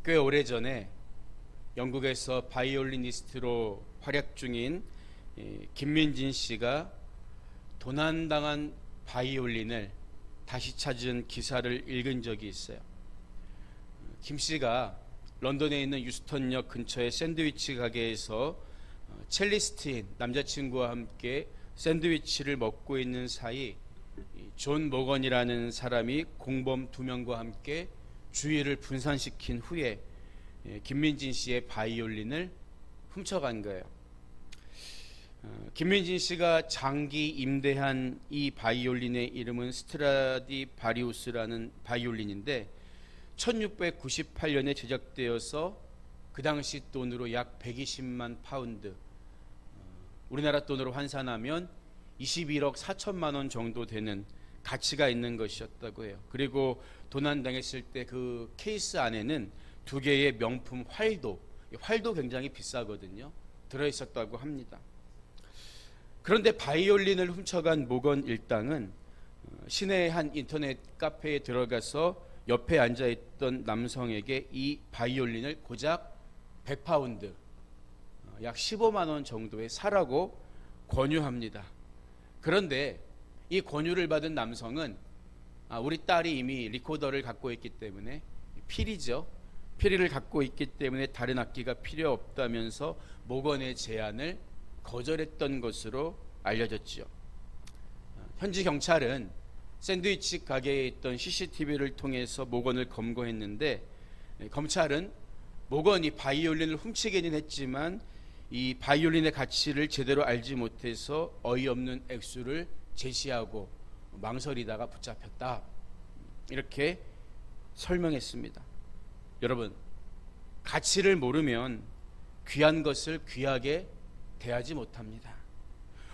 꽤 오래전에 영국에서 바이올리니스트로 활약 중인 김민진 씨가 도난당한 바이올린을 다시 찾은 기사를 읽은 적이 있어요. 김 씨가 런던에 있는 유스턴역 근처의 샌드위치 가게에서 첼리스트인 남자친구와 함께 샌드위치를 먹고 있는 사이 존 모건이라는 사람이 공범 2명과 함께 주의를 분산시킨 후에 김민진 씨의 바이올린을 훔쳐간 거예요. 김민진 씨가 장기 임대한 이 바이올린의 이름은 스트라디바리우스라는 바이올린인데 1698년에 제작되어서 그 당시 돈으로 약 120만 파운드, 우리나라 돈으로 환산하면 21억 4천만 원 정도 되는 가치가 있는 것이었다고 해요. 그리고 도난당했을 때 그 케이스 안에는 2개의 명품 활도 굉장히 비싸거든요. 들어있었다고 합니다. 그런데 바이올린을 훔쳐간 모건 일당은 시내의 한 인터넷 카페에 들어가서 옆에 앉아있던 남성에게 이 바이올린을 고작 100파운드, 약 15만 원 정도에 사라고 권유합니다. 그런데 이 권유를 받은 남성은 우리 딸이 이미 리코더를 갖고 있기 때문에, 피리를 갖고 있기 때문에 다른 악기가 필요 없다면서 모건의 제안을 거절했던 것으로 알려졌죠. 현지 경찰은 샌드위치 가게에 있던 CCTV를 통해서 모건을 검거했는데, 검찰은 모건이 바이올린을 훔치기는 했지만 이 바이올린의 가치를 제대로 알지 못해서 어이없는 액수를 제시하고 망설이다가 붙잡혔다, 이렇게 설명했습니다. 여러분, 가치를 모르면 귀한 것을 귀하게 대하지 못합니다.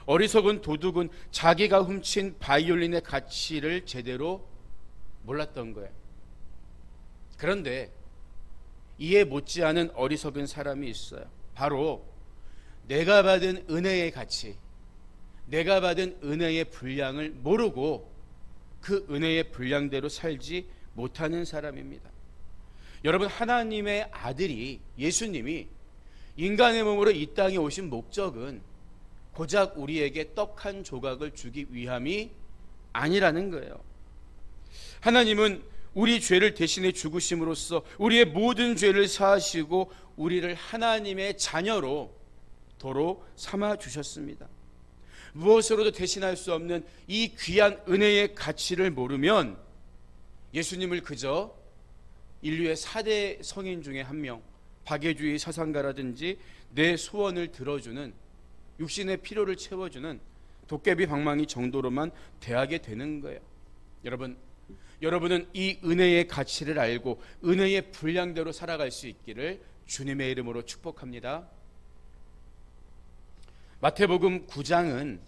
어리석은 도둑은 자기가 훔친 바이올린의 가치를 제대로 몰랐던 거예요. 그런데 이해 못지않은 어리석은 사람이 있어요. 바로 내가 받은 은혜의 가치, 내가 받은 은혜의 분량을 모르고 그 은혜의 분량대로 살지 못하는 사람입니다. 여러분, 하나님의 아들이, 예수님이 인간의 몸으로 이 땅에 오신 목적은 고작 우리에게 떡 한 조각을 주기 위함이 아니라는 거예요. 하나님은 우리 죄를 대신해 죽으심으로써 우리의 모든 죄를 사하시고 우리를 하나님의 자녀로 도로 삼아 주셨습니다. 무엇으로도 대신할 수 없는 이 귀한 은혜의 가치를 모르면 예수님을 그저 인류의 4대 성인 중에 한 명, 박애주의 사상가라든지 내 소원을 들어주는, 육신의 필요를 채워주는 도깨비 방망이 정도로만 대하게 되는 거예요. 여러분은 이 은혜의 가치를 알고 은혜의 분량대로 살아갈 수 있기를 주님의 이름으로 축복합니다. 마태복음 9장은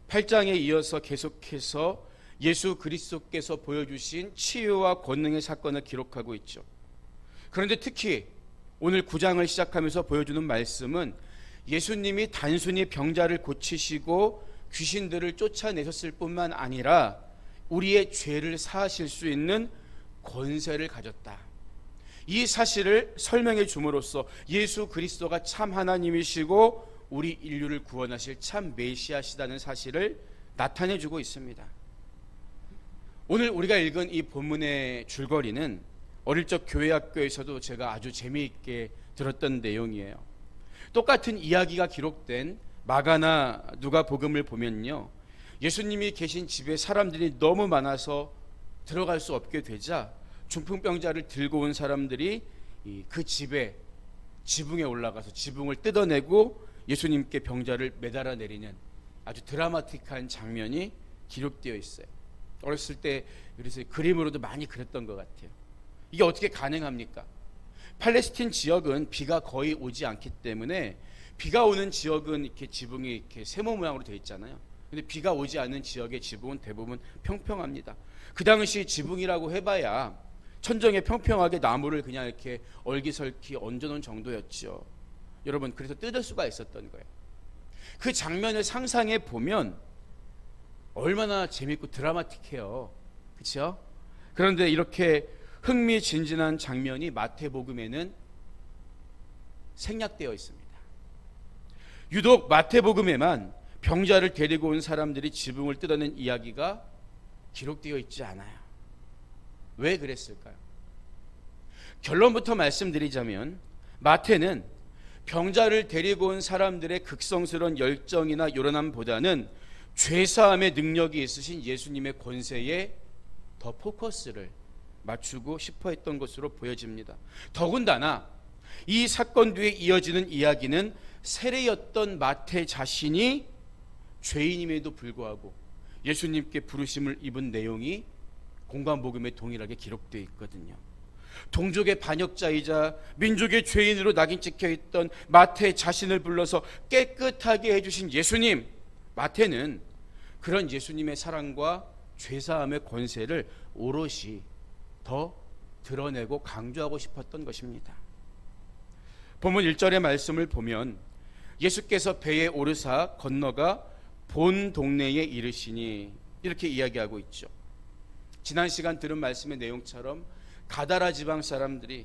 8장에 이어서 계속해서 예수 그리스도께서 보여주신 치유와 권능의 사건을 기록하고 있죠. 그런데 특히 오늘 9장을 시작하면서 보여주는 말씀은 예수님이 단순히 병자를 고치시고 귀신들을 쫓아내셨을 뿐만 아니라 우리의 죄를 사하실 수 있는 권세를 가졌다, 이 사실을 설명해 줌으로써 예수 그리스도가 참 하나님이시고 우리 인류를 구원하실 참 메시아시다는 사실을 나타내 주고 있습니다. 오늘 우리가 읽은 이 본문의 줄거리는 어릴 적 교회 학교에서도 제가 아주 재미있게 들었던 내용이에요. 똑같은 이야기가 기록된 마가나 누가복음을 보면요, 예수님이 계신 집에 사람들이 너무 많아서 들어갈 수 없게 되자 중풍병자를 들고 온 사람들이 그 집에 지붕에 올라가서 지붕을 뜯어내고 예수님께 병자를 매달아 내리는 아주 드라마틱한 장면이 기록되어 있어요. 어렸을 때 그래서 그림으로도 많이 그렸던 것 같아요. 이게 어떻게 가능합니까? 팔레스틴 지역은 비가 거의 오지 않기 때문에 비가 오는 지역은 이렇게 지붕이 이렇게 세모 모양으로 되어 있잖아요. 근데 비가 오지 않는 지역의 지붕은 대부분 평평합니다. 그 당시 지붕이라고 해봐야 천정에 평평하게 나무를 그냥 이렇게 얼기설기 얹어놓은 정도였죠. 여러분, 그래서 뜯을 수가 있었던 거예요. 그 장면을 상상해 보면 얼마나 재밌고 드라마틱해요. 그렇죠? 그런데 이렇게 흥미진진한 장면이 마태복음에는 생략되어 있습니다. 유독 마태복음에만 병자를 데리고 온 사람들이 지붕을 뜯어낸 이야기가 기록되어 있지 않아요. 왜 그랬을까요? 결론부터 말씀드리자면 마태는 병자를 데리고 온 사람들의 극성스러운 열정이나 요란함보다는 죄사함의 능력이 있으신 예수님의 권세에 더 포커스를 맞추고 싶어 했던 것으로 보여집니다. 더군다나 이 사건 뒤에 이어지는 이야기는 세례였던 마태 자신이 죄인임에도 불구하고 예수님께 부르심을 입은 내용이 공관복음에 동일하게 기록되어 있거든요. 동족의 반역자이자 민족의 죄인으로 낙인 찍혀있던 마태 자신을 불러서 깨끗하게 해주신 예수님, 마태는 그런 예수님의 사랑과 죄사함의 권세를 오롯이 더 드러내고 강조하고 싶었던 것입니다. 본문 1절의 말씀을 보면 예수께서 배에 오르사 건너가 본 동네에 이르시니 이렇게 이야기하고 있죠. 지난 시간 들은 말씀의 내용처럼 가다라 지방 사람들이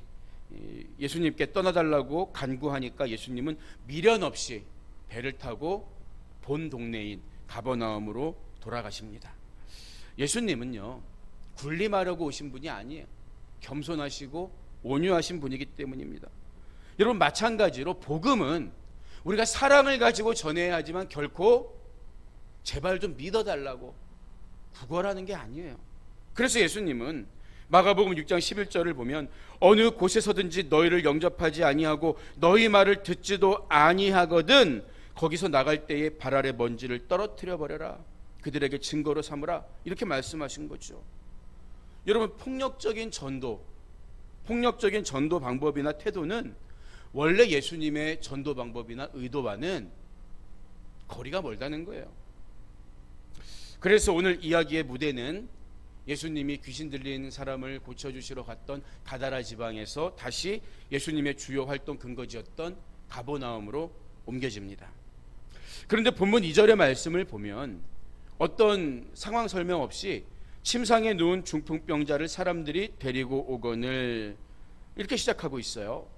예수님께 떠나달라고 간구하니까 예수님은 미련 없이 배를 타고 본 동네인 가버나움으로 돌아가십니다. 예수님은요, 군림하려고 오신 분이 아니에요. 겸손하시고 온유하신 분이기 때문입니다. 여러분, 마찬가지로 복음은 우리가 사랑을 가지고 전해야 하지만 결코 제발 좀 믿어달라고 구걸하는 게 아니에요. 그래서 예수님은 마가복음 6장 11절을 보면 어느 곳에서든지 너희를 영접하지 아니하고 너희 말을 듣지도 아니하거든 거기서 나갈 때에 발 아래 먼지를 떨어뜨려 버려라. 그들에게 증거로 삼으라. 이렇게 말씀하신 거죠. 여러분, 폭력적인 전도 방법이나 태도는 원래 예수님의 전도 방법이나 의도와는 거리가 멀다는 거예요. 그래서 오늘 이야기의 무대는 예수님이 귀신 들린 사람을 고쳐주시러 갔던 가다라 지방에서 다시 예수님의 주요 활동 근거지였던 가버나움으로 옮겨집니다. 그런데 본문 2절의 말씀을 보면 어떤 상황 설명 없이 침상에 누운 중풍병자를 사람들이 데리고 오거늘 이렇게 시작하고 있어요.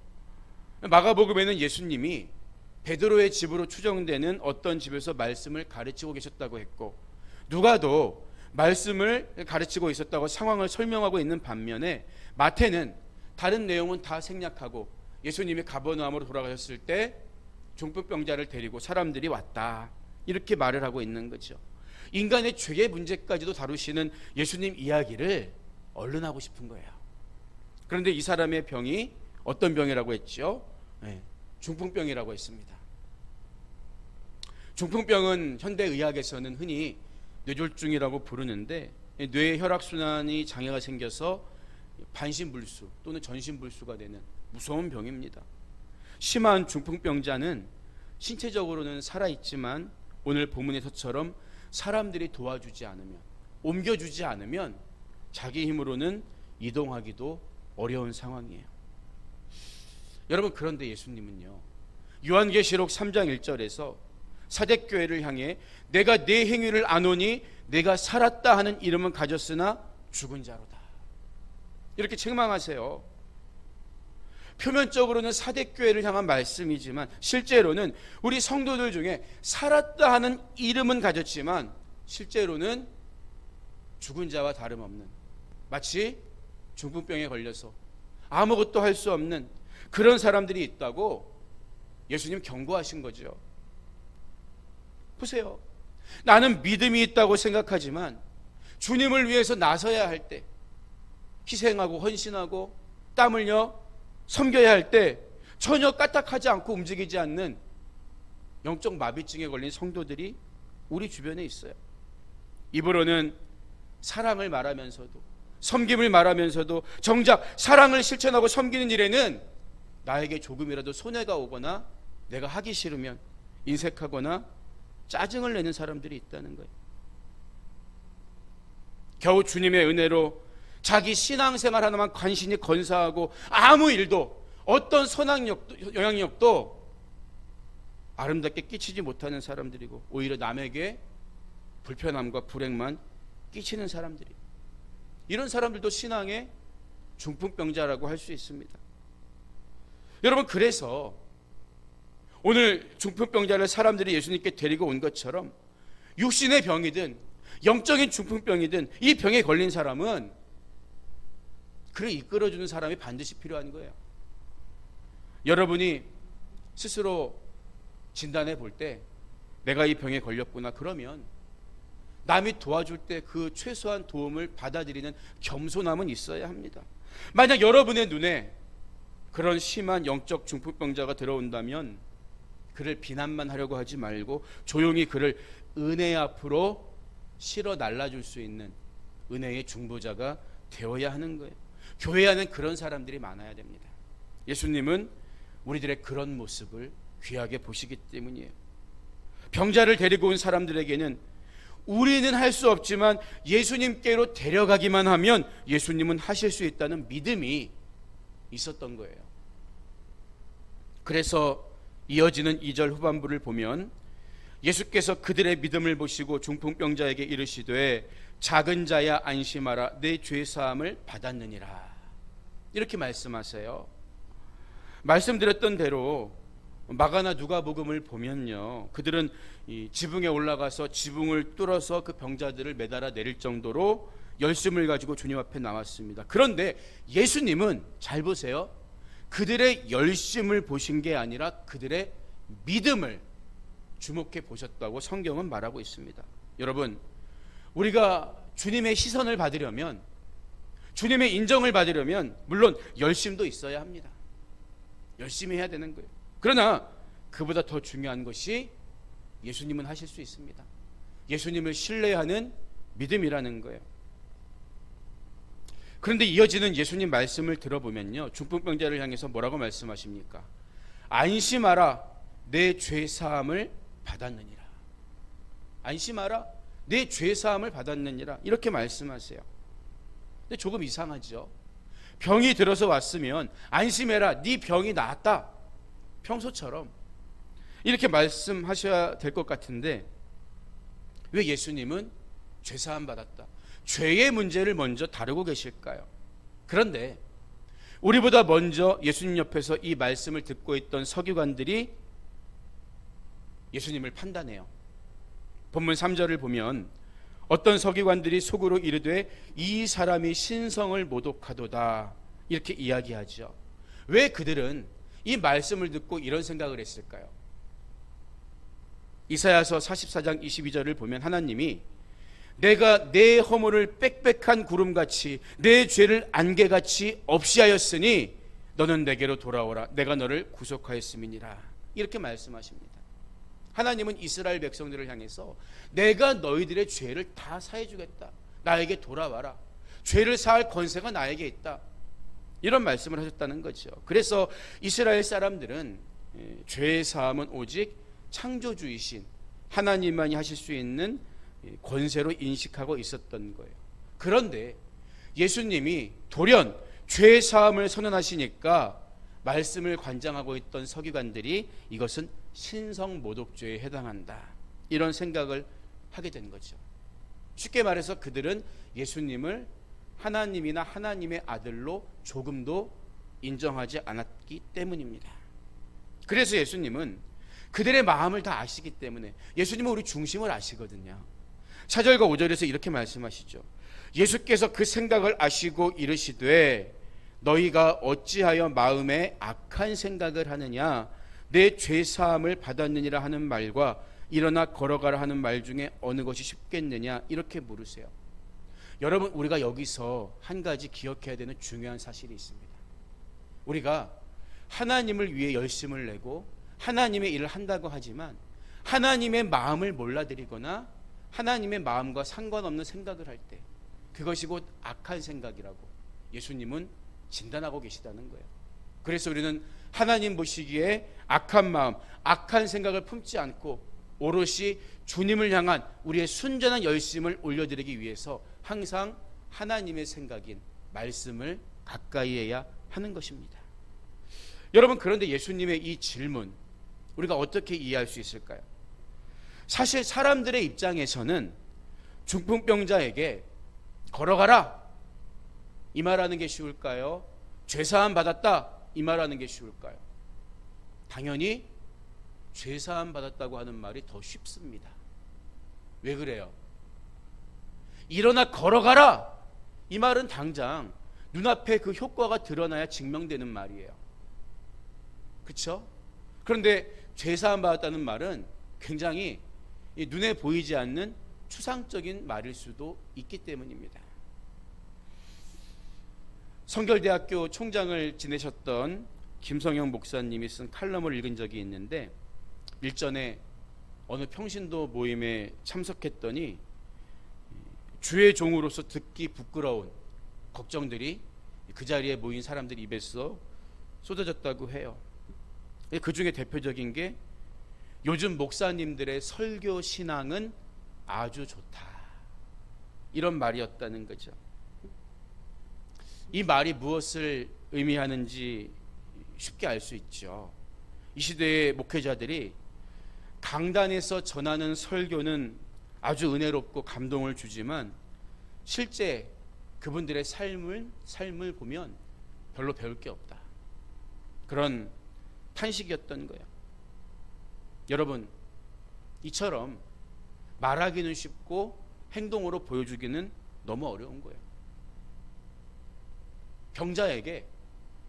마가복음에는 예수님이 베드로의 집으로 추정되는 어떤 집에서 말씀을 가르치고 계셨다고 했고, 누가도 말씀을 가르치고 있었다고 상황을 설명하고 있는 반면에 마태는 다른 내용은 다 생략하고 예수님이 가버나움으로 돌아가셨을 때 중풍병자를 데리고 사람들이 왔다, 이렇게 말을 하고 있는 거죠. 인간의 죄의 문제까지도 다루시는 예수님 이야기를 언론하고 싶은 거예요. 그런데 이 사람의 병이 어떤 병이라고 했죠? 중풍병이라고 했습니다. 중풍병은 현대의학에서는 흔히 뇌졸중이라고 부르는데 뇌의 혈액순환이 장애가 생겨서 반신불수 또는 전신불수가 되는 무서운 병입니다. 심한 중풍병자는 신체적으로는 살아있지만 오늘 본문에서처럼 사람들이 도와주지 않으면, 옮겨주지 않으면 자기 힘으로는 이동하기도 어려운 상황이에요. 여러분, 그런데 예수님은요, 요한계시록 3장 1절에서 사대교회를 향해 내가 내 행위를 아노니 내가 살았다 하는 이름은 가졌으나 죽은 자로다, 이렇게 책망하세요. 표면적으로는 사대교회를 향한 말씀이지만 실제로는 우리 성도들 중에 살았다 하는 이름은 가졌지만 실제로는 죽은 자와 다름없는, 마치 중풍병에 걸려서 아무것도 할 수 없는 그런 사람들이 있다고 예수님 경고하신 거죠. 보세요. 나는 믿음이 있다고 생각하지만 주님을 위해서 나서야 할 때, 희생하고 헌신하고 땀 흘려 섬겨야 할 때 전혀 까딱하지 않고 움직이지 않는 영적 마비증에 걸린 성도들이 우리 주변에 있어요. 입으로는 사랑을 말하면서도, 섬김을 말하면서도 정작 사랑을 실천하고 섬기는 일에는 나에게 조금이라도 손해가 오거나 내가 하기 싫으면 인색하거나 짜증을 내는 사람들이 있다는 거예요. 겨우 주님의 은혜로 자기 신앙생활 하나만 간신히 건사하고 아무 일도 어떤 영향력도 아름답게 끼치지 못하는 사람들이고 오히려 남에게 불편함과 불행만 끼치는 사람들이, 이런 사람들도 신앙의 중풍병자라고 할 수 있습니다. 여러분, 그래서 오늘 중풍병자를 사람들이 예수님께 데리고 온 것처럼 육신의 병이든 영적인 중풍병이든 이 병에 걸린 사람은 그를 이끌어주는 사람이 반드시 필요한 거예요. 여러분이 스스로 진단해 볼 때 내가 이 병에 걸렸구나, 그러면 남이 도와줄 때 그 최소한 도움을 받아들이는 겸손함은 있어야 합니다. 만약 여러분의 눈에 그런 심한 영적 중풍병자가 들어온다면 그를 비난만 하려고 하지 말고 조용히 그를 은혜 앞으로 실어 날라줄 수 있는 은혜의 중보자가 되어야 하는 거예요. 교회 안엔 그런 사람들이 많아야 됩니다. 예수님은 우리들의 그런 모습을 귀하게 보시기 때문이에요. 병자를 데리고 온 사람들에게는 우리는 할 수 없지만 예수님께로 데려가기만 하면 예수님은 하실 수 있다는 믿음이 있었던 거예요. 그래서 이어지는 2절 후반부를 보면 예수께서 그들의 믿음을 보시고 중풍병자에게 이르시되 작은 자야 안심하라, 내 죄사함을 받았느니라, 이렇게 말씀하세요. 말씀드렸던 대로 마가나 누가복음을 보면요, 그들은 이 지붕에 올라가서 지붕을 뚫어서 그 병자들을 매달아 내릴 정도로 열심을 가지고 주님 앞에 나왔습니다. 그런데 예수님은 잘 보세요, 그들의 열심을 보신 게 아니라 그들의 믿음을 주목해 보셨다고 성경은 말하고 있습니다. 여러분, 우리가 주님의 시선을 받으려면, 주님의 인정을 받으려면 물론 열심도 있어야 합니다. 열심히 해야 되는 거예요. 그러나 그보다 더 중요한 것이 예수님은 하실 수 있습니다. 예수님을 신뢰하는 믿음이라는 거예요. 그런데 이어지는 예수님 말씀을 들어보면요, 중풍병자를 향해서 뭐라고 말씀하십니까? 안심하라, 내 죄사함을 받았느니라. 안심하라, 내 죄사함을 받았느니라, 이렇게 말씀하세요. 근데 조금 이상하죠. 병이 들어서 왔으면 안심해라, 네 병이 나았다, 평소처럼 이렇게 말씀하셔야 될 것 같은데 왜 예수님은 죄사함 받았다, 죄의 문제를 먼저 다루고 계실까요? 그런데 우리보다 먼저 예수님 옆에서 이 말씀을 듣고 있던 서기관들이 예수님을 판단해요. 본문 3절을 보면 어떤 서기관들이 속으로 이르되 이 사람이 신성을 모독하도다, 이렇게 이야기하죠. 왜 그들은 이 말씀을 듣고 이런 생각을 했을까요? 이사야서 44장 22절을 보면 하나님이 내가 내 허물을 빽빽한 구름같이 내 죄를 안개같이 없이 하였으니 너는 내게로 돌아오라, 내가 너를 구속하였음이니라, 이렇게 말씀하십니다. 하나님은 이스라엘 백성들을 향해서 내가 너희들의 죄를 다 사해주겠다, 나에게 돌아와라, 죄를 사할 권세가 나에게 있다, 이런 말씀을 하셨다는 거죠. 그래서 이스라엘 사람들은 죄의 사함은 오직 창조주이신 하나님만이 하실 수 있는 권세로 인식하고 있었던 거예요. 그런데 예수님이 돌연 죄의 사함을 선언하시니까 말씀을 관장하고 있던 서기관들이 이것은 신성모독죄에 해당한다, 이런 생각을 하게 된 거죠. 쉽게 말해서 그들은 예수님을 하나님이나 하나님의 아들로 조금도 인정하지 않았기 때문입니다. 그래서 예수님은 그들의 마음을 다 아시기 때문에, 예수님은 우리 중심을 아시거든요. 4절과 5절에서 이렇게 말씀하시죠. 예수께서 그 생각을 아시고 이르시되 너희가 어찌하여 마음에 악한 생각을 하느냐, 내 죄사함을 받았느니라 하는 말과 일어나 걸어가라 하는 말 중에 어느 것이 쉽겠느냐, 이렇게 물으세요. 여러분, 우리가 여기서 한 가지 기억해야 되는 중요한 사실이 있습니다. 우리가 하나님을 위해 열심을 내고 하나님의 일을 한다고 하지만 하나님의 마음을 몰라드리거나 하나님의 마음과 상관없는 생각을 할 때 그것이 곧 악한 생각이라고 예수님은 진단하고 계시다는 거예요. 그래서 우리는 하나님 보시기에 악한 마음, 악한 생각을 품지 않고 오롯이 주님을 향한 우리의 순전한 열심을 올려드리기 위해서 항상 하나님의 생각인 말씀을 가까이 해야 하는 것입니다. 여러분, 그런데 예수님의 이 질문 우리가 어떻게 이해할 수 있을까요? 사실 사람들의 입장에서는 중풍병자에게 걸어가라 이 말하는 게 쉬울까요? 죄사함 받았다 이 말하는 게 쉬울까요? 당연히 죄사함 받았다고 하는 말이 더 쉽습니다. 왜 그래요? 일어나 걸어가라 이 말은 당장 눈앞에 그 효과가 드러나야 증명되는 말이에요. 그렇죠? 그런데 죄사함 받았다는 말은 굉장히 눈에 보이지 않는 추상적인 말일 수도 있기 때문입니다. 성결대학교 총장을 지내셨던 김성영 목사님이 쓴 칼럼을 읽은 적이 있는데, 일전에 어느 평신도 모임에 참석했더니 주의 종으로서 듣기 부끄러운 걱정들이 그 자리에 모인 사람들 입에서 쏟아졌다고 해요. 그 중에 대표적인 게 요즘 목사님들의 설교 신앙은 아주 좋다 이런 말이었다는 거죠. 이 말이 무엇을 의미하는지 쉽게 알 수 있죠. 이 시대의 목회자들이 강단에서 전하는 설교는 아주 은혜롭고 감동을 주지만 실제 그분들의 삶을 보면 별로 배울 게 없다, 그런 탄식이었던 거예요. 여러분, 이처럼 말하기는 쉽고 행동으로 보여주기는 너무 어려운 거예요. 병자에게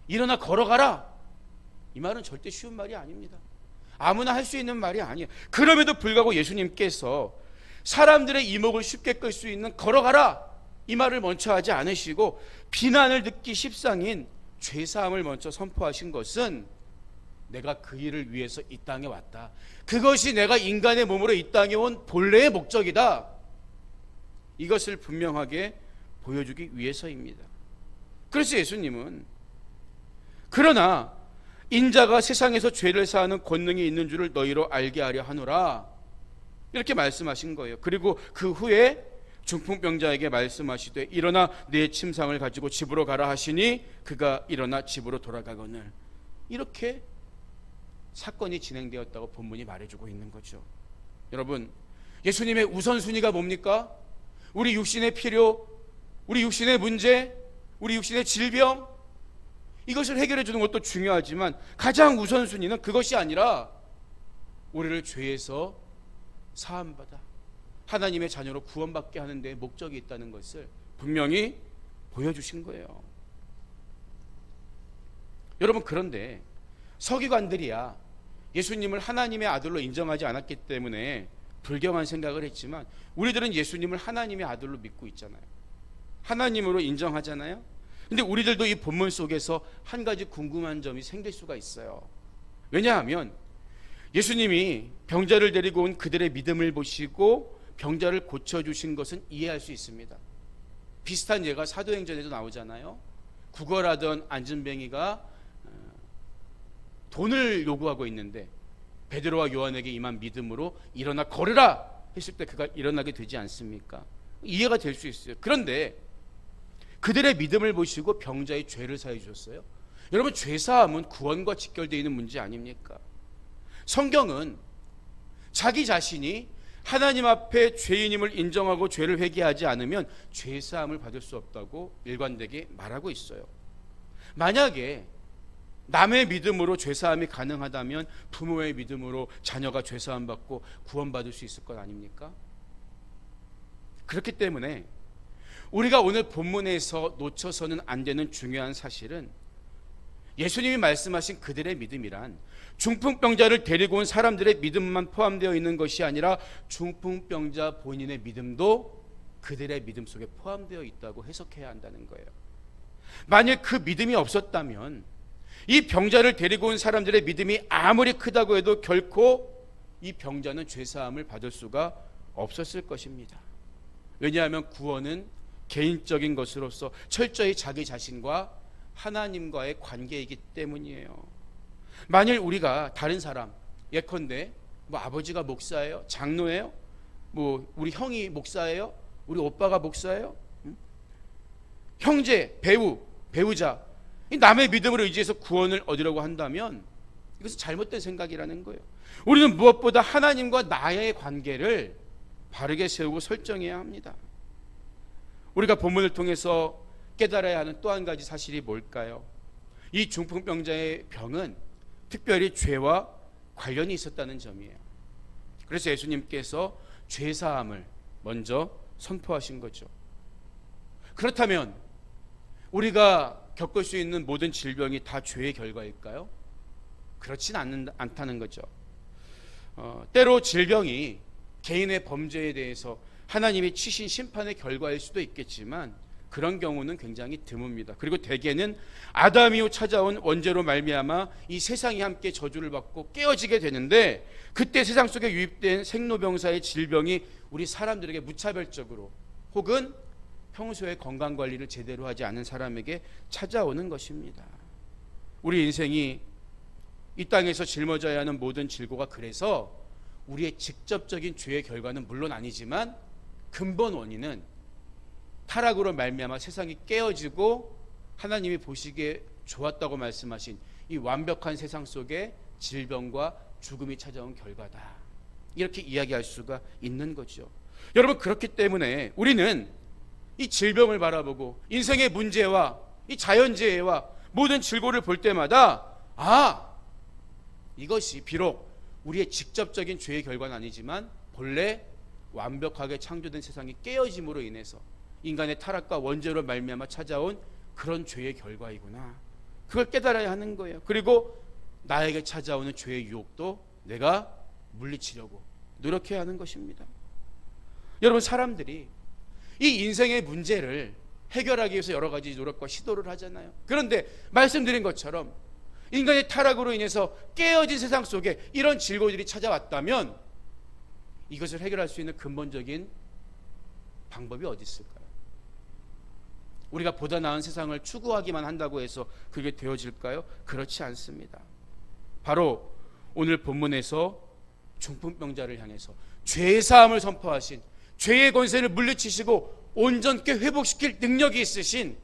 일어나 걸어가라 이 말은 절대 쉬운 말이 아닙니다. 아무나 할 수 있는 말이 아니에요. 그럼에도 불구하고 예수님께서 사람들의 이목을 쉽게 끌 수 있는 걸어가라 이 말을 먼저 하지 않으시고 비난을 듣기 십상인 죄사함을 먼저 선포하신 것은 내가 그 일을 위해서 이 땅에 왔다, 그것이 내가 인간의 몸으로 이 땅에 온 본래의 목적이다, 이것을 분명하게 보여주기 위해서입니다. 그래서 예수님은 그러나 인자가 세상에서 죄를 사하는 권능이 있는 줄을 너희로 알게 하려 하노라 이렇게 말씀하신 거예요. 그리고 그 후에 중풍병자에게 말씀하시되 일어나 내 침상을 가지고 집으로 가라 하시니 그가 일어나 집으로 돌아가거늘, 이렇게 사건이 진행되었다고 본문이 말해주고 있는 거죠. 여러분, 예수님의 우선순위가 뭡니까? 우리 육신의 필요, 우리 육신의 문제, 우리 육신의 질병, 이것을 해결해 주는 것도 중요하지만 가장 우선순위는 그것이 아니라 우리를 죄에서 사함받아 하나님의 자녀로 구원받게 하는 데 목적이 있다는 것을 분명히 보여주신 거예요. 여러분, 그런데 서기관들이야 예수님을 하나님의 아들로 인정하지 않았기 때문에 불경한 생각을 했지만 우리들은 예수님을 하나님의 아들로 믿고 있잖아요. 하나님으로 인정하잖아요. 근데 우리들도 이 본문 속에서 한 가지 궁금한 점이 생길 수가 있어요. 왜냐하면 예수님이 병자를 데리고 온 그들의 믿음을 보시고 병자를 고쳐주신 것은 이해할 수 있습니다. 비슷한 예가 사도행전에도 나오잖아요. 구걸하던 안진뱅이가 돈을 요구하고 있는데 베드로와 요한에게 임한 믿음으로 일어나 걸으라 했을 때 그가 일어나게 되지 않습니까? 이해가 될 수 있어요. 그런데 그들의 믿음을 보시고 병자의 죄를 사해 주셨어요. 여러분, 죄사함은 구원과 직결되어 있는 문제 아닙니까? 성경은 자기 자신이 하나님 앞에 죄인임을 인정하고 죄를 회개하지 않으면 죄사함을 받을 수 없다고 일관되게 말하고 있어요. 만약에 남의 믿음으로 죄사함이 가능하다면 부모의 믿음으로 자녀가 죄사함 받고 구원받을 수 있을 것 아닙니까? 그렇기 때문에 우리가 오늘 본문에서 놓쳐서는 안 되는 중요한 사실은 예수님이 말씀하신 그들의 믿음이란 중풍병자를 데리고 온 사람들의 믿음만 포함되어 있는 것이 아니라 중풍병자 본인의 믿음도 그들의 믿음 속에 포함되어 있다고 해석해야 한다는 거예요. 만약 그 믿음이 없었다면 이 병자를 데리고 온 사람들의 믿음이 아무리 크다고 해도 결코 이 병자는 죄사함을 받을 수가 없었을 것입니다. 왜냐하면 구원은 개인적인 것으로서 철저히 자기 자신과 하나님과의 관계이기 때문이에요. 만일 우리가 다른 사람, 예컨대 뭐 아버지가 목사예요? 장로예요? 뭐 우리 형이 목사예요? 우리 오빠가 목사예요? 형제, 배우자, 이 남의 믿음으로 의지해서 구원을 얻으려고 한다면 이것은 잘못된 생각이라는 거예요. 우리는 무엇보다 하나님과 나의 관계를 바르게 세우고 설정해야 합니다. 우리가 본문을 통해서 깨달아야 하는 또 한 가지 사실이 뭘까요? 이 중풍병자의 병은 특별히 죄와 관련이 있었다는 점이에요. 그래서 예수님께서 죄사함을 먼저 선포하신 거죠. 그렇다면 우리가 겪을 수 있는 모든 질병이 다 죄의 결과일까요? 그렇진 않다는 거죠. 때로 질병이 개인의 범죄에 대해서 하나님이 치신 심판의 결과일 수도 있겠지만 그런 경우는 굉장히 드뭅니다. 그리고 대개는 아담 이후 찾아온 원죄로 말미암아 이 세상이 함께 저주를 받고 깨어지게 되는데, 그때 세상 속에 유입된 생로병사의 질병이 우리 사람들에게 무차별적으로 혹은 평소에 건강관리를 제대로 하지 않은 사람에게 찾아오는 것입니다. 우리 인생이 이 땅에서 짊어져야 하는 모든 질고가 그래서 우리의 직접적인 죄의 결과는 물론 아니지만 근본 원인은 타락으로 말미암아 세상이 깨어지고 하나님이 보시기에 좋았다고 말씀하신 이 완벽한 세상 속에 질병과 죽음이 찾아온 결과다, 이렇게 이야기할 수가 있는 거죠. 여러분, 그렇기 때문에 우리는 이 질병을 바라보고 인생의 문제와 이 자연재해와 모든 질고를 볼 때마다 이것이 비록 우리의 직접적인 죄의 결과는 아니지만 본래 완벽하게 창조된 세상이 깨어짐으로 인해서 인간의 타락과 원죄로 말미암아 찾아온 그런 죄의 결과이구나, 그걸 깨달아야 하는 거예요. 그리고 나에게 찾아오는 죄의 유혹도 내가 물리치려고 노력해야 하는 것입니다. 여러분, 사람들이 이 인생의 문제를 해결하기 위해서 여러 가지 노력과 시도를 하잖아요. 그런데 말씀드린 것처럼 인간의 타락으로 인해서 깨어진 세상 속에 이런 질고들이 찾아왔다면 이것을 해결할 수 있는 근본적인 방법이 어디 있을까요? 우리가 보다 나은 세상을 추구하기만 한다고 해서 그게 되어질까요? 그렇지 않습니다. 바로 오늘 본문에서 중풍병자를 향해서 죄사함을 선포하신, 죄의 권세를 물리치시고 온전케 회복시킬 능력이 있으신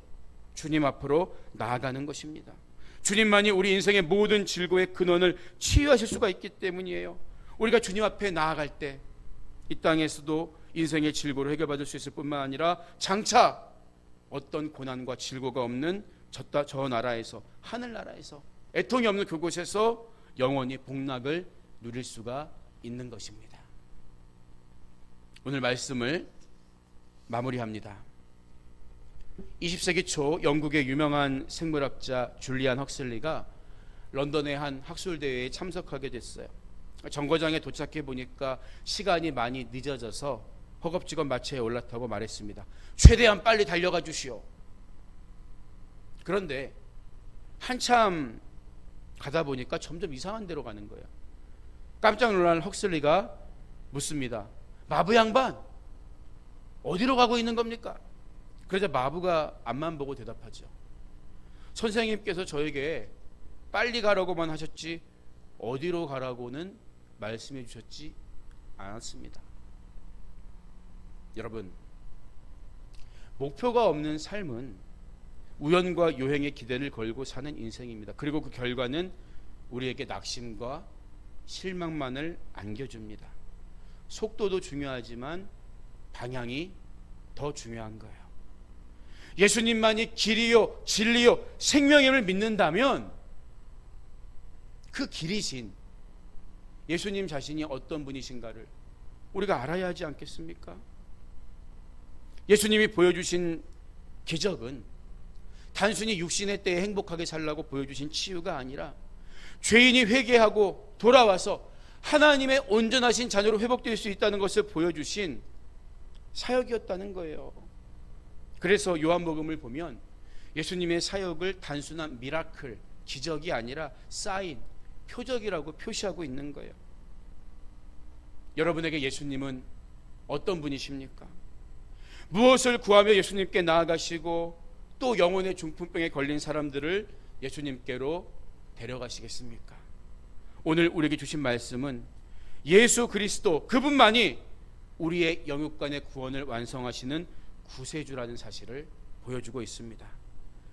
주님 앞으로 나아가는 것입니다. 주님만이 우리 인생의 모든 질고의 근원을 치유하실 수가 있기 때문이에요. 우리가 주님 앞에 나아갈 때 이 땅에서도 인생의 질고를 해결받을 수 있을 뿐만 아니라 장차 어떤 고난과 질고가 없는 저 나라에서, 하늘나라에서, 애통이 없는 그곳에서 영원히 복락을 누릴 수가 있는 것입니다. 오늘 말씀을 마무리합니다. 20세기 초 영국의 유명한 생물학자 줄리안 헉슬리가 런던의 한 학술대회에 참석하게 됐어요. 정거장에 도착해 보니까 시간이 많이 늦어져서 허겁지겁 마차에 올라타고 말했습니다. 최대한 빨리 달려가 주시오. 그런데 한참 가다 보니까 점점 이상한 데로 가는 거예요. 깜짝 놀란 헉슬리가 묻습니다. 마부 양반, 어디로 가고 있는 겁니까? 그러자 마부가 앞만 보고 대답하죠. 선생님께서 저에게 빨리 가라고만 하셨지 어디로 가라고는 말씀해 주셨지 않았습니다. 여러분, 목표가 없는 삶은 우연과 요행의 기대를 걸고 사는 인생입니다. 그리고 그 결과는 우리에게 낙심과 실망만을 안겨줍니다. 속도도 중요하지만 방향이 더 중요한 거예요. 예수님만이 길이요 진리요 생명임을 믿는다면 그 길이신 예수님 자신이 어떤 분이신가를 우리가 알아야 하지 않겠습니까? 예수님이 보여주신 기적은 단순히 육신의 때에 행복하게 살라고 보여주신 치유가 아니라 죄인이 회개하고 돌아와서 하나님의 온전하신 자녀로 회복될 수 있다는 것을 보여주신 사역이었다는 거예요. 그래서 요한복음을 보면 예수님의 사역을 단순한 미라클, 기적이 아니라 사인, 표적이라고 표시하고 있는 거예요. 여러분에게 예수님은 어떤 분이십니까? 무엇을 구하며 예수님께 나아가시고 또 영혼의 중풍병에 걸린 사람들을 예수님께로 데려가시겠습니까? 오늘 우리에게 주신 말씀은 예수 그리스도 그분만이 우리의 영육간의 구원을 완성하시는 구세주라는 사실을 보여주고 있습니다.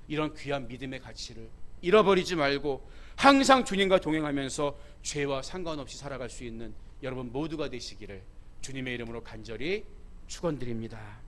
이런 귀한 믿음의 가치를 잃어버리지 말고 항상 주님과 동행하면서 죄와 상관없이 살아갈 수 있는 여러분 모두가 되시기를 주님의 이름으로 간절히 축원드립니다.